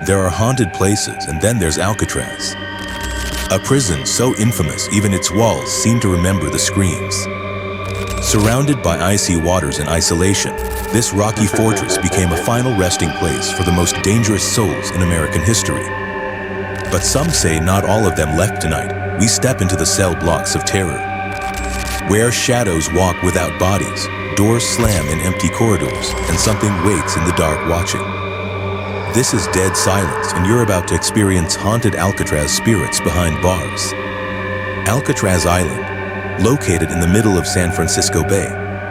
There are haunted places, and then there's Alcatraz. A prison so infamous even its walls seem to remember the screams. Surrounded by icy waters and isolation, this rocky fortress became a final resting place for the most dangerous souls in American history. But some say not all of them left tonight. We step into the cell blocks of terror, where shadows walk without bodies, doors slam in empty corridors, and something waits in the dark watching. This is Dead Silence, and you're about to experience haunted Alcatraz spirits behind bars. Alcatraz Island, located in the middle of San Francisco Bay,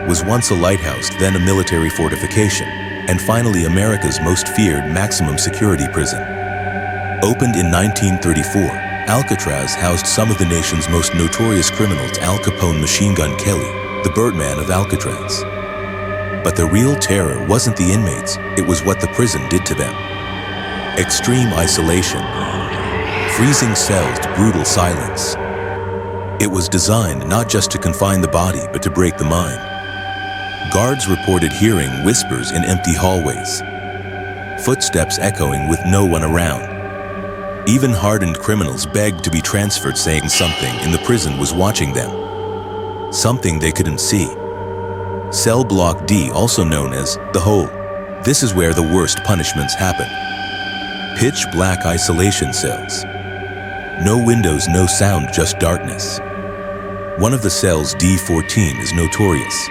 was once a lighthouse, then a military fortification, and finally America's most feared maximum security prison. Opened in 1934, Alcatraz housed some of the nation's most notorious criminals. Al Capone Machine Gun Kelly, the Birdman of Alcatraz. But the real terror wasn't the inmates, it was what the prison did to them. Extreme isolation, freezing cells to brutal silence. It was designed not just to confine the body, but to break the mind. Guards reported hearing whispers in empty hallways, footsteps echoing with no one around. Even hardened criminals begged to be transferred, saying something in the prison was watching them, something they couldn't see. Cell Block D, also known as the Hole. This is where the worst punishments happen. Pitch black isolation cells. No windows, no sound, just darkness. One of the cells, D14, is notorious.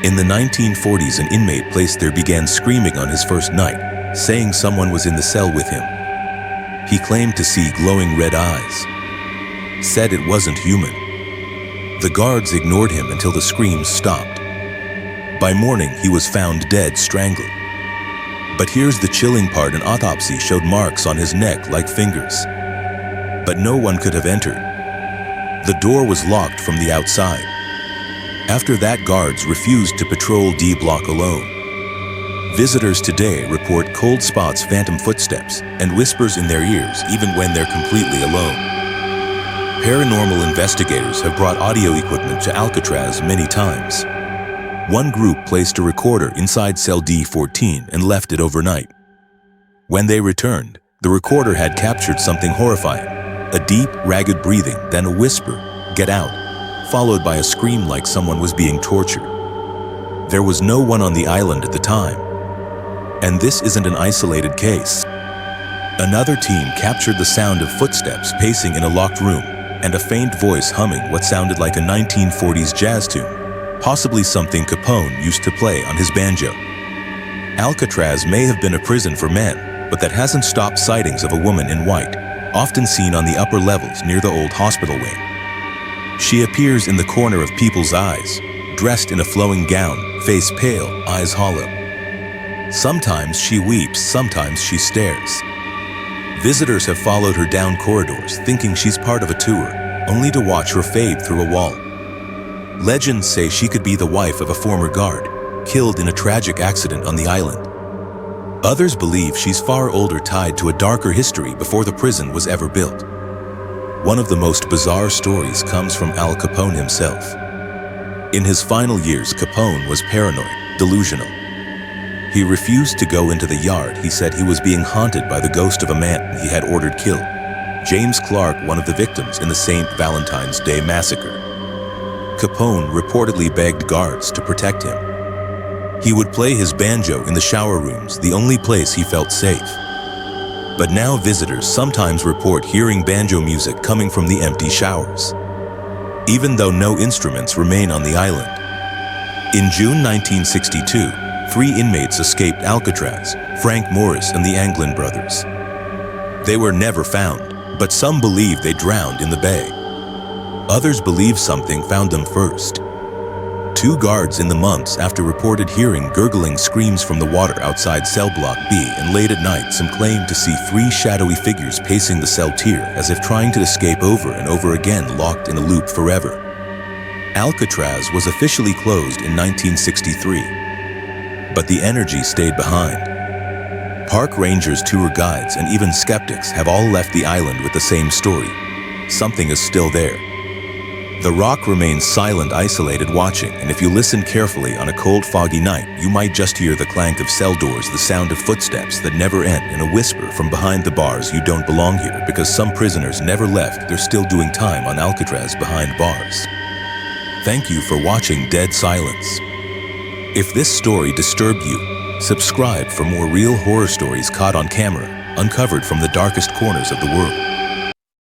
In the 1940s, an inmate placed there began screaming on his first night, saying someone was in the cell with him. He claimed to see glowing red eyes, said it wasn't human. The guards ignored him until the screams stopped. By morning, he was found dead, strangled. But here's the chilling part: an autopsy showed marks on his neck like fingers. But no one could have entered. The door was locked from the outside. After that, guards refused to patrol D Block alone. Visitors today report cold spots, phantom footsteps, and whispers in their ears even when they're completely alone. Paranormal investigators have brought audio equipment to Alcatraz many times. One group placed a recorder inside cell D14 and left it overnight. When they returned, the recorder had captured something horrifying: a deep, ragged breathing, then a whisper, "Get out," followed by a scream like someone was being tortured. There was no one on the island at the time. And this isn't an isolated case. Another team captured the sound of footsteps pacing in a locked room and a faint voice humming what sounded like a 1940s jazz tune, possibly something Capone used to play on his banjo. Alcatraz may have been a prison for men, but that hasn't stopped sightings of a woman in white, often seen on the upper levels near the old hospital wing. She appears in the corner of people's eyes, dressed in a flowing gown, face pale, eyes hollow. Sometimes she weeps, sometimes she stares. Visitors have followed her down corridors, thinking she's part of a tour, only to watch her fade through a wall. Legends say she could be the wife of a former guard, killed in a tragic accident on the island. Others believe she's far older, tied to a darker history before the prison was ever built. One of the most bizarre stories comes from Al Capone himself. In his final years, Capone was paranoid, delusional. He refused to go into the yard. He said he was being haunted by the ghost of a man he had ordered killed, James Clark, one of the victims in the St. Valentine's Day massacre. Capone reportedly begged guards to protect him. He would play his banjo in the shower rooms, the only place he felt safe. But now visitors sometimes report hearing banjo music coming from the empty showers, even though no instruments remain on the island. In June 1962, 3 inmates escaped Alcatraz: Frank Morris and the Anglin brothers. They were never found, but some believe they drowned in the bay. Others believe something found them first. 2 guards in the months after reported hearing gurgling screams from the water outside cell block B, and late at night some claimed to see 3 shadowy figures pacing the cell tier as if trying to escape over and over again, locked in a loop forever. Alcatraz was officially closed in 1963, but the energy stayed behind. Park rangers, tour guides, and even skeptics have all left the island with the same story: something is still there. The rock remains silent, isolated, watching, and if you listen carefully on a cold, foggy night, you might just hear the clank of cell doors, the sound of footsteps that never end, and a whisper from behind the bars, "You don't belong here," because some prisoners never left. They're still doing time on Alcatraz behind bars. Thank you for watching Dead Silence. If this story disturbed you, subscribe for more real horror stories caught on camera, uncovered from the darkest corners of the world.